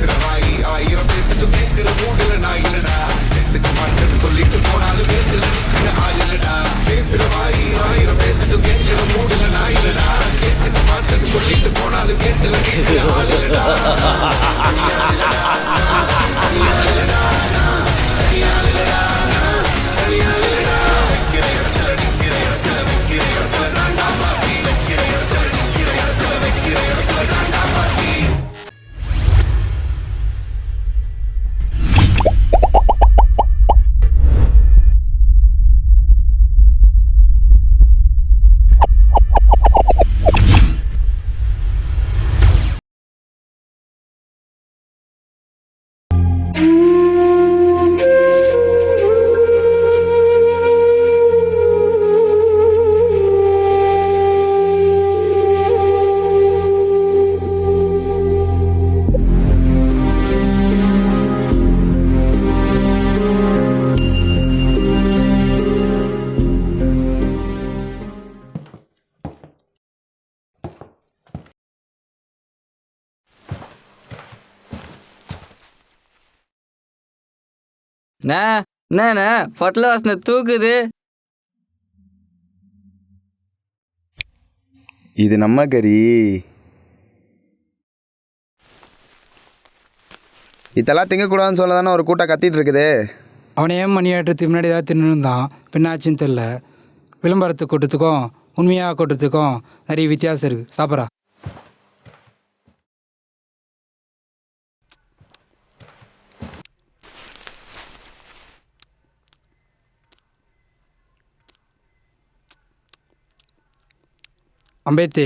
பேசுற வாயி ஆயிரம் பேசிட்டு கேட்கிற மூடுல நான் இல்லடா செத்துக்க மாட்டேன்னு சொல்லிட்டு போனாலும் வேட்டுல நிக்கிற ஆள் இல்லடா பேசுற வாயி ஆயிரம் பேசிட்டு கேட்கிற மூடுல நான் இல்லடா செத்துக்க மாட்டேன்னு சொல்லிட்டு போனாலும் கேட்டுல நிக்கிற ஆள் இல்லடா என்ன பொட்டல வாசனை தூக்குது. இது நம்ம கறி. இதெல்லாம் திங்கக்கூடாதுன்னு சொல்ல தானே ஒரு கூட்டம் கத்திட்டு இருக்குது. அவனை ஏன் மணியாட்டுறதுக்கு முன்னாடி ஏதாவது தின்னுருந்தான், பின்னாச்சுன்னு தெரில. விளம்பரத்துக்கு கூட்டத்துக்கும் உண்மையாக கூட்டத்துக்கும் நிறைய வித்தியாசம் இருக்குது. சாப்பிட்றா. அம்பேத்தி,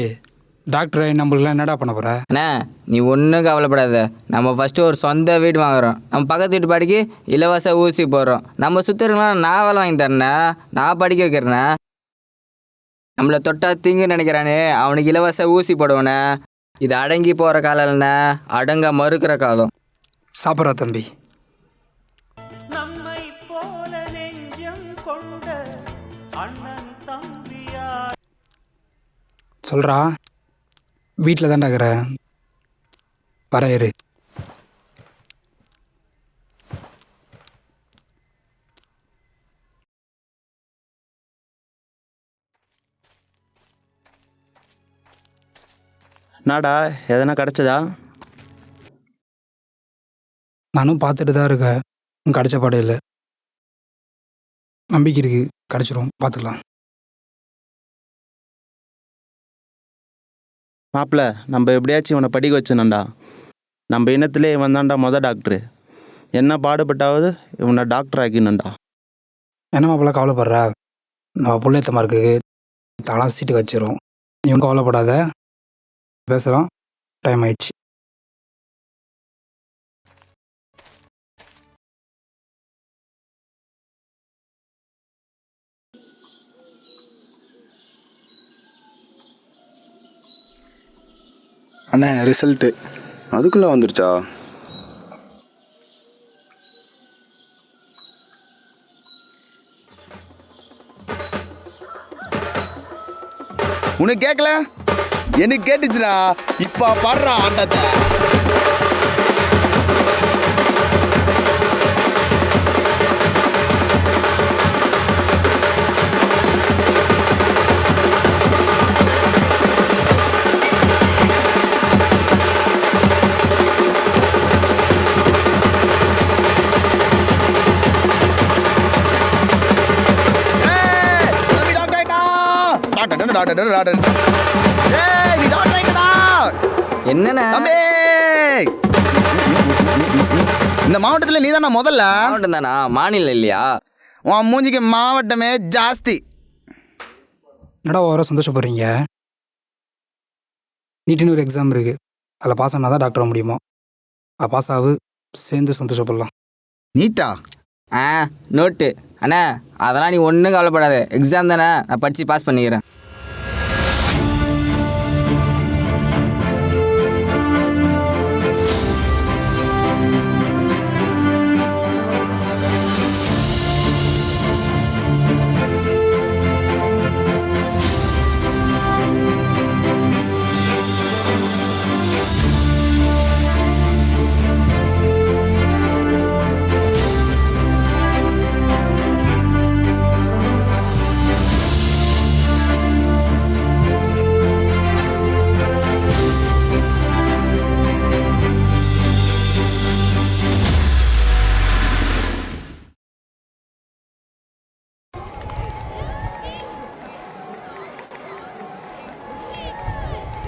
டாக்டர் நம்மளுக்குலாம் என்னடா பண்ண போகிற? அண்ணா நீ ஒன்றும் கவலைப்படாத. நம்ம ஃபஸ்ட்டு ஒரு சொந்த வீடு வாங்குகிறோம். நம்ம பக்கத்து வீட்டு படிக்கு இலவச ஊசி போடுறோம். நம்ம சுற்றுறவங்களாம் நான் வேலை வாங்கி தரேண்ணா, நான் படிக்க வைக்கிறேண்ணா. நம்மளை தொட்டா தீங்கு நினைக்கிறானே அவனுக்கு இலவச ஊசி போடுவேண்ணே. இது அடங்கி போகிற காலம் இல்லைண்ணா, அடங்க மறுக்கிற காலம். சாப்பிட்றா தம்பி. சொல்கிறா. வீட்டில் தான்டா இருக்கிறேன், வர இரு. நாடா எதனா கிடச்சதா? நானும் பார்த்துட்டு தான் இருக்கேன், கிடச்ச பாடு இல்லை. நம்பிக்கை இருக்குது, கிடச்சிரும், பார்த்துக்கலாம். மாப்பிள்ள, நம்ம எப்படியாச்சும் இவனை படிக்க வச்சணும்டா. நம்ம இனத்திலே இவன் தான்டா டாக்டரு. என்ன பாடுபட்டாவது இவனை டாக்டர் ஆக்கினுண்டா. என்ன மாப்பிள்ள கவலைப்படுற? நம்ம புள்ளையத்தமாக இருக்குது, தானா சீட்டு வச்சிரும். நீ கவலைப்படாத, பேசலாம். டைம் ஆயிடுச்சு. அண்ணே ரிசல்ட்டு அதுக்குள்ளே வந்துருச்சா? உனக்கு கேட்கல? எனக்கு கேட்டுச்சுடா. இப்போ பாடுறா ஆட்டத்தை. என்னண்ணா இந்த மாவட்டத்தில் நீ தானே முதல்ல? மாவட்டம் தானா, மாநிலம் இல்லையா? உன் மூஞ்சிக்கு மாவட்டமே ஜாஸ்தி. என்னடா ஓவராக சந்தோஷப்படுறீங்க? நீட்டுன்னு ஒரு எக்ஸாம் இருக்குது, அதில் பாஸ் ஆனால் தான் டாக்டர் ஆக முடியுமா? அது பாஸ் ஆகு, சேர்ந்து சந்தோஷப்படலாம். நீட்டா? நோட்டு அண்ணா, அதெல்லாம் நீ ஒன்றும் கவலைப்படாத. எக்ஸாம் தானே, நான் படித்து பாஸ் பண்ணிக்கிறேன்.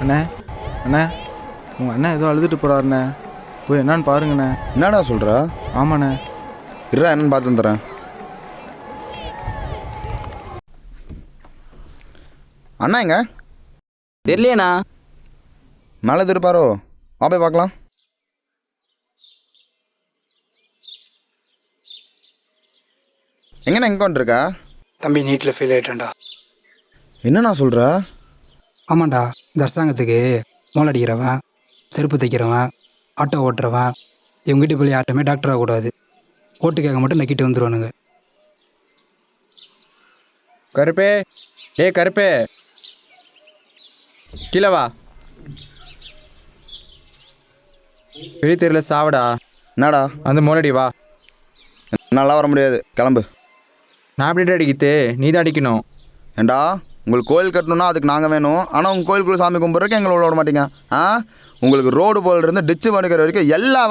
அண்ணே அண்ணே உங்கள் அண்ணன் ஏதோ அழுதுட்டு போகிறாருண்ணே, போய் என்னன்னு பாருங்கண்ணே. என்னடா சொல்கிற? ஆமாண்ணே. இருடா என்னன்னு பார்த்து வந்துடுறேன். அண்ணா எங்க? தெரியலையேண்ணா. மேலே திருப்பாரோ? வா போய் பார்க்கலாம். எங்கண்ணா எங்கே வந்துருக்கா? தம்பி நீட்டில் ஃபெயில் ஆகிட்டேன்டா. என்னண்ணா சொல்கிற? ஆமாண்டா, இந்த அரசாங்கத்துக்கு மோல் அடிக்கிறவன், செருப்பு தைக்கிறவன், ஆட்டோ ஓட்டுறவன், இவங்க வீட்டு போய் யார்ட்டுமே டாக்டர் ஆகக்கூடாது. ஓட்டு கேட்க மட்டும் நக்கிட்டு வந்துடுவானுங்க. கருப்பே, கருப்பே, கீழே வா. வெளி தெரியல சாவடா. என்னடா? அந்த மோலடி வா. நல்லா வர முடியாது, கிளம்பு. நான் எப்படி அடிக்கிட்டு, நீ தான் அடிக்கணும். ஏண்டா உங்களுக்கு கோயில் கட்டணும்னா அதுக்கு நாங்கள் வேணும், ஆனால் உங்கள் கோயிலுக்குள்ளே சாமி கும்பிட்றதுக்கு எங்களை விட மாட்டீங்க. உங்களுக்கு ரோடு போலிருந்து டிச்சு வடுக்கிற வரைக்கும் எல்லா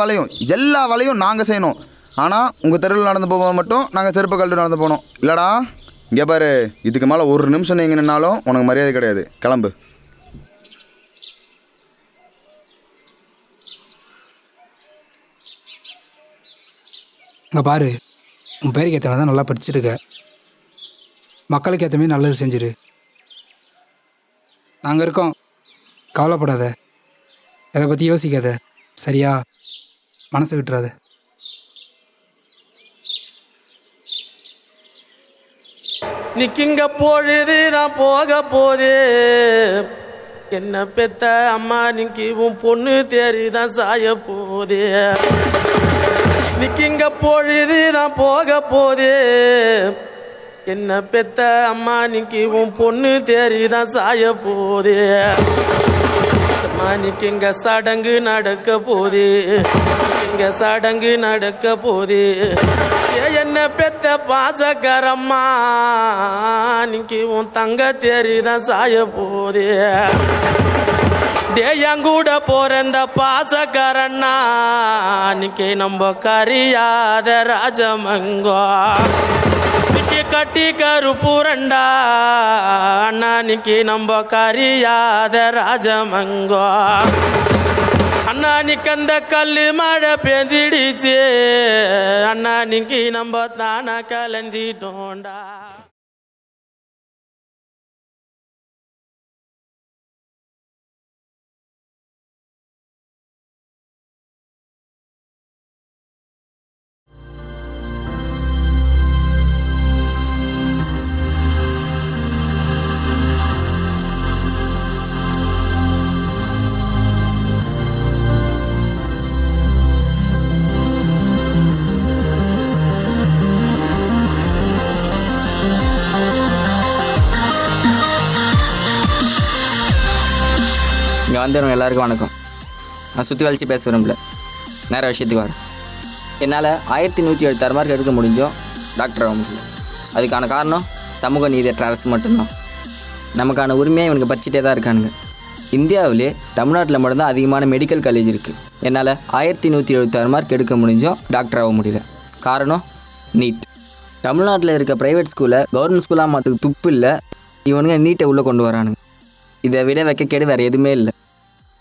வேலையும் நாங்கள் செய்யணும். ஆனால் உங்கள் தெருவில் நடந்து போகும்போது மட்டும் நாங்கள் செருப்பு கழட்டு நடந்து போகணும். இல்லைடா, இங்கே பாரு, இதுக்கு மேலே ஒரு நிமிஷம் நீங்கள் நின்னாலும் உனக்கு மரியாதை கிடையாது. கிளம்பு. இங்கே பாரு, உன் பேருக்கு ஏற்ற மாதிரி தான் நல்லா படிச்சிருக்க. மக்களுக்கு ஏற்ற மாதிரி நல்லது செஞ்சிரு. நாங்கள் இருக்கோம், கவலைப்படாத, எதை பற்றி யோசிக்காத, சரியா? மனசை விட்டுறாத. நிற்கிங்க பொழுது நான் போக போதே, என்ன பெத்த அம்மா நிக்கி உன் பொண்ணு தேறிதான் சாய போதே. நிற்கிங்க பொழுது நான் போக போதே, என்ன பெத்த அம்மா நிக்கி உன் பொண்ணு தேறிதான் சாய போதே. அம்மா நிற்கிங்க சடங்கு நடக்க போதே, இங்க சடங்கு நடக்க போதே. என்ன பெத்த பாசக்கரம்மா நிக்கி உன் தங்க தேறிதான் சாய போதே. தேயங்கூட போறந்த பாசக்காரண்ணா நிக்கி நம்ம கரியாத ராஜமங்கோ. நிக்கி கட்டி கருப்புரண்டா அண்ணா நிக்கி நம்ம கரியாத ராஜமங்கோ. அண்ணா நிக்கு அந்த கல்லு மழை பெஞ்சிடுச்சு, அண்ணா நிக்கி நம்ம தானா கலைஞ்சிட்டோண்டா. இங்கே வந்துடுவோம். எல்லாருக்கும் வணக்கம். நான் சுற்றி வலிச்சு பேச விரும்பல, நேர விஷயத்துக்கு வரேன். என்னால் 1176 மார்க் எடுக்க முடிஞ்சோம், டாக்டர் ஆக முடியல. அதுக்கான காரணம் சமூக நீதியற்ற அரசு மட்டும்தான். நமக்கான உரிமையை இவனுக்கு பறிச்சிட்டே தான் இருக்கானுங்க. இந்தியாவிலே தமிழ்நாட்டில் மட்டும்தான் அதிகமான மெடிக்கல் காலேஜ் இருக்குது. என்னால் 1176 மார்க் எடுக்க முடிஞ்சோம், டாக்டர் ஆக முடியல. காரணம் நீட். தமிழ்நாட்டில் இருக்க ப்ரைவேட் ஸ்கூலை கவர்மெண்ட் ஸ்கூலாக மாற்றுக்கு துப்பு இல்லை. இவனுங்க நீட்டை உள்ளே கொண்டு வரானுங்க. இதை விட வைக்க கேடு வேறு எதுவுமே இல்லை.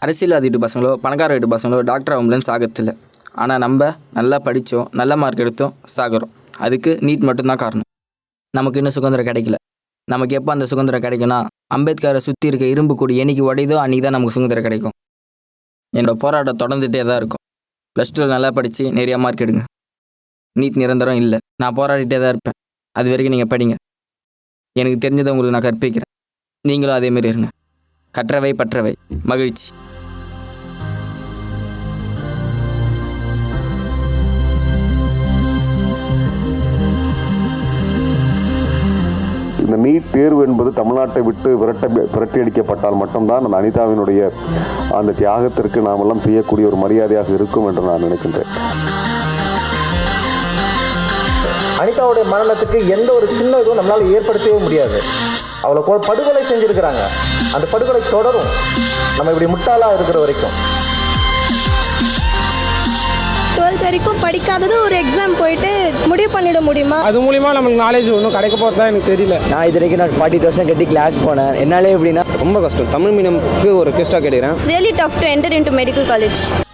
அரசியல்வாதி வீட்டு பசங்களோ பணக்கார வீட்டு பசங்களோ டாக்டர் ஆகும்லன்னு சாகத்தில்லை. ஆனால் நம்ம நல்லா படித்தோம், நல்ல மார்க் எடுத்தோம், சாகிறோம். அதுக்கு நீட் மட்டும்தான் காரணம். நமக்கு இன்னும் சுதந்திரம் கிடைக்கல. நமக்கு எப்போ அந்த சுதந்திரம் கிடைக்கும்னா, அம்பேத்கரை சுற்றி இருக்க இரும்பு கூடி என்னைக்கு உடையுதோ அன்றைக்கி தான் நமக்கு சுதந்திரம் கிடைக்கும். என்னோடய போராட்டம் தொடர்ந்துகிட்டே தான் இருக்கும். +2 நல்லா படித்து நிறையா மார்க் எடுங்க. நீட் நிரந்தரம் இல்லை. நான் போராடிட்டே தான் இருப்பேன். அது வரைக்கும் நீங்கள் படிங்க. எனக்கு தெரிஞ்சதை உங்களுக்கு நான் கற்பிக்கிறேன். நீங்களும் அதேமாரி இருங்க. கற்றவை பற்றவை. மகிழ்ச்சி. இந்த நீட் தேர்வு என்பது தமிழ்நாட்டை விட்டு விரட்டியடிக்கப்பட்டால் மட்டும்தான் அந்த அனிதாவினுடைய அந்த தியாகத்திற்கு நாம் எல்லாம் செய்யக்கூடிய ஒரு மரியாதையாக இருக்கும் என்று நான் நினைக்கின்றேன். அனிதாவுடைய மரணத்துக்கு எந்த ஒரு சின்ன இதுவும் நம்மளால் ஏற்படுத்தவே முடியாது. அவளை படுகொலை செஞ்சிருக்கிறாங்க. அந்த படுகொலை தொடரும் நம்ம இப்படி முட்டாளா இருக்கிற வரைக்கும். 12th வரைக்கும் படிக்காதது ஒரு எக்ஸாம் போயிட்டு முடிவு பண்ணிட முடியுமா? அது மூலிமா நம்மளுக்கு நாலேஜ் ஒன்றும் கிடைக்க போகிறதா எனக்கு தெரியல. நான் இது வரைக்கும் நான் 40,000 கட்டி கிளாஸ் போனேன். என்னாலே எப்படின்னா ரொம்ப கஷ்டம். தமிழ் மீடியம்க்கு ஒரு ரெக்வெஸ்ட்டாக கேட்குறேன். It's really tough to enter into medical college.